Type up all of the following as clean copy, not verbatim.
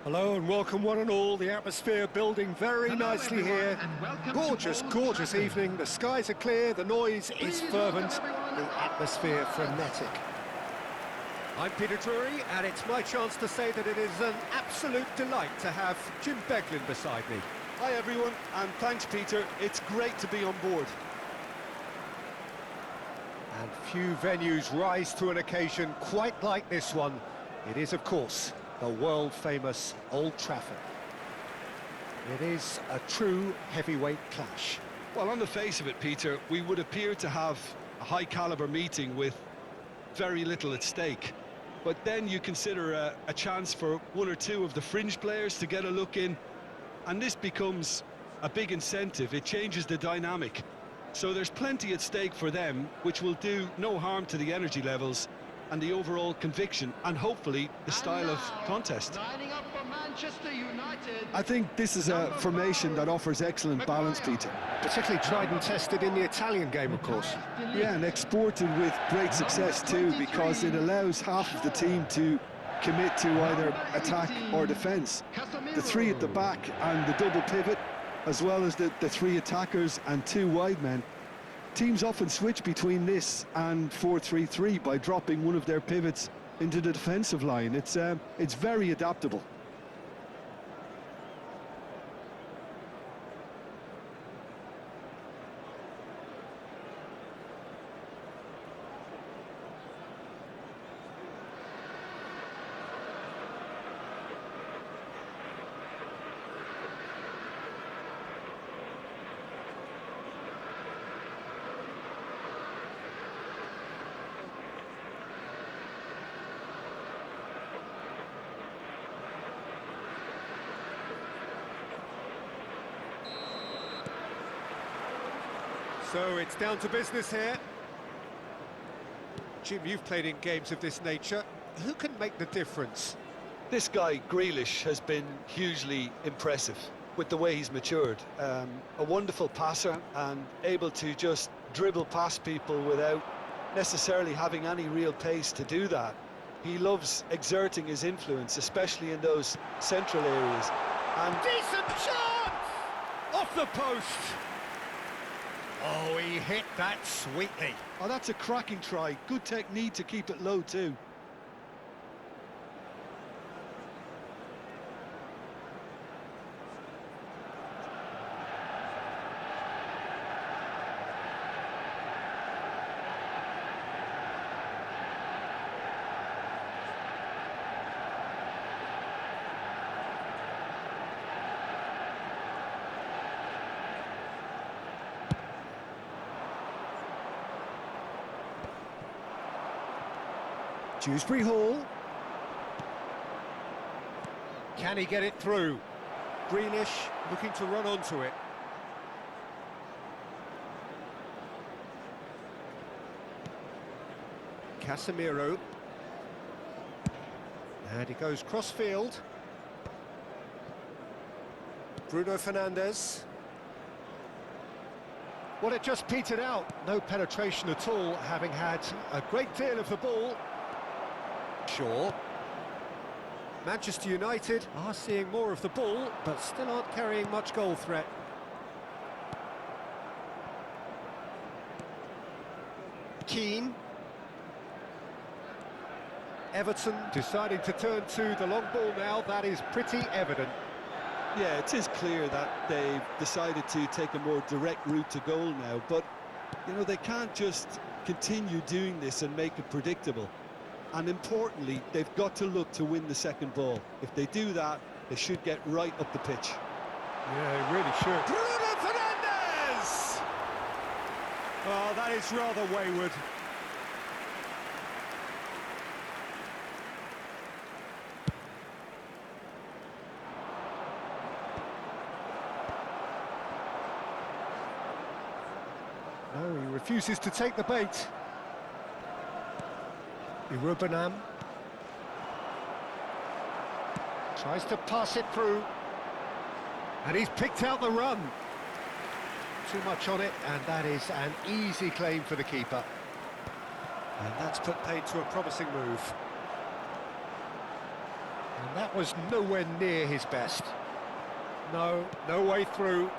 Hello and welcome one and all. The atmosphere building very nicely here. Gorgeous evening. The skies are clear, the noise is fervent, the atmosphere frenetic. I'm Peter Drury, and it's my chance to say that it is an absolute delight to have Jim Beglin beside me. Hi everyone, and thanks Peter. It's great to be on board. And few venues rise to an occasion quite like this one. It is, of course, the world-famous Old Trafford. It is a true heavyweight clash. Well, on the face of it, Peter, we would appear to have a high-caliber meeting with very little at stake. But then you consider a chance for one or two of the fringe players to get a look in, and this becomes a big incentive. It changes the dynamic. So there's plenty at stake for them, which will do no harm to the energy levels and the overall conviction, and hopefully the style of contest. Lining up for Manchester United. I think this is a formation that offers excellent balance, Peter. Particularly tried and tested in the Italian game, of course. Yeah, and exported with great success too, because it allows half of the team to commit to either attack or defence. The three at the back and the double pivot, as well as the three attackers and two wide men. Teams often switch between this and 4-3-3 by dropping one of their pivots into the defensive line. It's very adaptable. So it's down to business here. Jim, you've played in games of this nature. Who can make the difference? This guy, Grealish, has been hugely impressive with the way he's matured. A wonderful passer and able to just dribble past people without necessarily having any real pace to do that. He loves exerting his influence, especially in those central areas. And Decent chance! Off the post! Oh, he hit that sweetly. oh, that's a cracking try. Good technique to keep it low too. Dewsbury Hall. Can he get it through? Grealish looking to run onto it. Casemiro. And he goes cross-field. Bruno Fernandes. Well, it just petered out. No penetration at all, having had a great deal of the ball. Shaw. Manchester United are seeing more of the ball, but still aren't carrying much goal threat. Keane. Everton deciding to turn to the long ball now. That is pretty evident. Yeah, it is clear that they've decided to take a more direct route to goal now, but, you know, they can't just continue doing this and make it predictable. And importantly, they've got to look to win the second ball. If they do that, they should get right up the pitch. Yeah, they really should. Bruno Fernandes! Oh, that is rather wayward. No, he refuses to take the bait. Rubenam tries to pass it through, and he's picked out the run. Too much on it, and that is an easy claim for the keeper. And that's put paid to a promising move. And that was nowhere near his best. No, no way through.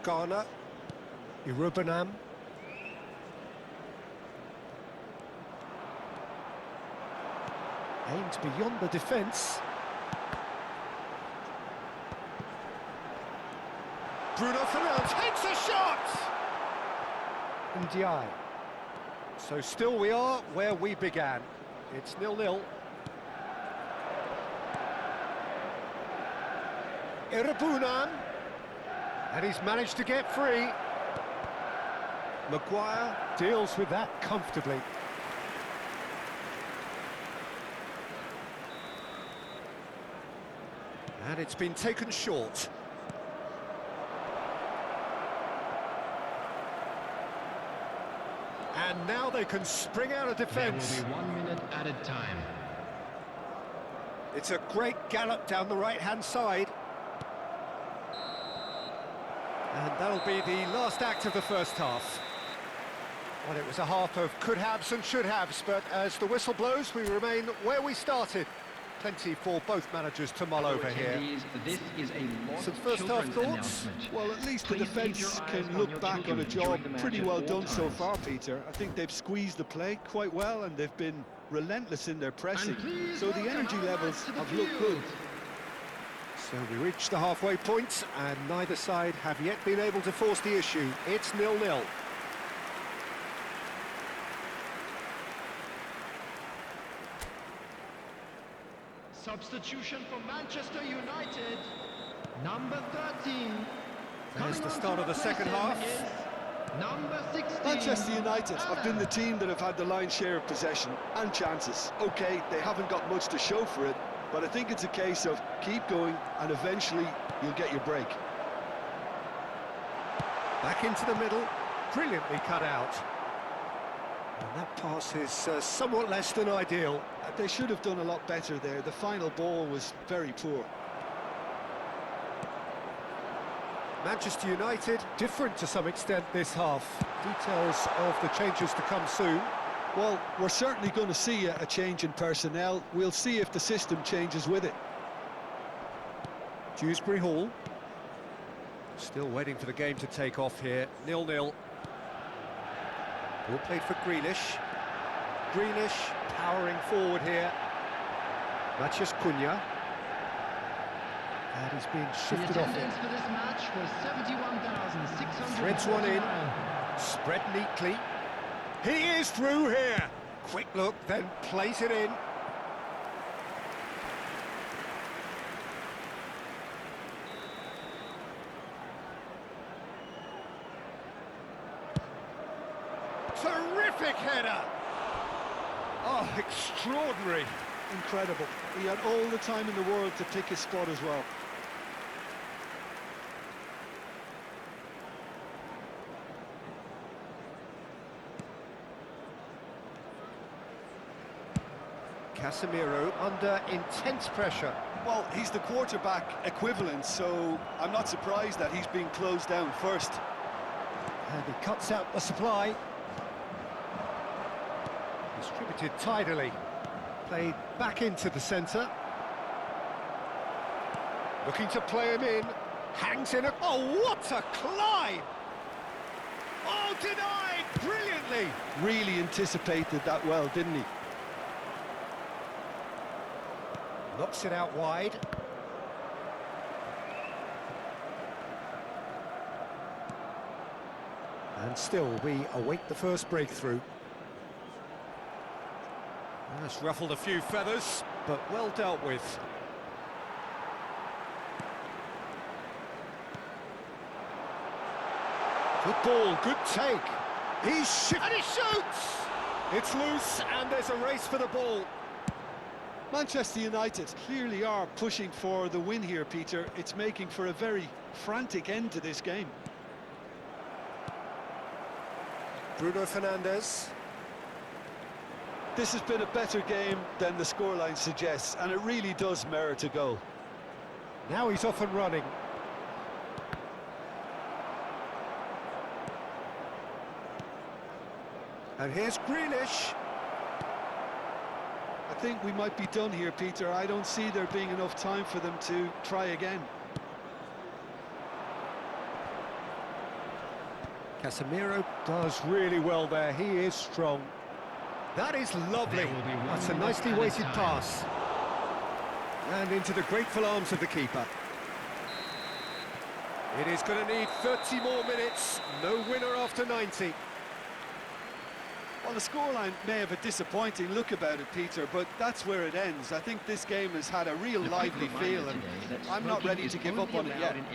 Ghana. Irubanam. Aims beyond the defence. Bruno Fernandes takes a shot! Ndiaye. So still we are where we began. It's 0-0. Irubanam. And he's managed to get free. Maguire deals with that comfortably. And it's been taken short. And now they can spring out of defence. There will be 1 minute added time. It's a great gallop down the right-hand side. And that'll be the last act of the first half. Well, it was a half of could-haves and should-haves, but as the whistle blows, we remain where we started. Plenty for both managers to mull over here. This is a Some first-half thoughts? Well, at least the defence can look back on a job pretty well done so far, Peter. I think they've squeezed the play quite well and they've been relentless in their pressing. So the energy levels have looked good. So we reach the halfway point, and neither side have yet been able to force the issue. It's 0-0. Substitution for Manchester United. Number 13. There's the start of the second half. Number 16. Manchester United have been the team that have had the lion's share of possession and chances. OK, they haven't got much to show for it, but I think it's a case of keep going and eventually you'll get your break. Back into the middle, brilliantly cut out. And that pass is somewhat less than ideal. They should have done a lot better there. The final ball was very poor. Manchester United, different to some extent this half. Details of the changes to come soon. Well, we're certainly going to see a change in personnel. We'll see if the system changes with it. Dewsbury Hall. Still waiting for the game to take off here. 0-0. Ball played for Grealish. Grealish powering forward here. Matheus Cunha. And he's been shifted off The it. attendance for this match was 71,600. Threads one in. Spread neatly. He is through here. Quick look, then plays it in. Terrific header. Oh, extraordinary. Incredible. He had all the time in the world to pick his spot as well. Casemiro under intense pressure. Well, he's the quarterback equivalent, so I'm not surprised that he's being closed down first. And he cuts out the supply. Distributed tidily. Played back into the centre. Looking to play him in. Hangs in a... Oh, what a climb! Oh, denied brilliantly! Really anticipated that well, didn't he? Knocks it out wide. And still, we await the first breakthrough. That's ruffled a few feathers, but well dealt with. Good ball, good take. And he shoots! It's loose, and there's a race for the ball. Manchester United clearly are pushing for the win here, Peter. It's making for a very frantic end to this game. Bruno Fernandes. This has been a better game than the scoreline suggests, and it really does merit a goal. Now he's off and running. And here's Grealish. I think we might be done here, Peter. I don't see there being enough time for them to try again. Casemiro does really well there. He is strong. That is lovely. That's a nicely weighted pass. And into the grateful arms of the keeper. It is going to need 30 more minutes. No winner after 90. Well, the scoreline may have a disappointing look about it, Peter, but that's where it ends. I think this game has had a real lively feel, and I'm not ready to give up on it yet.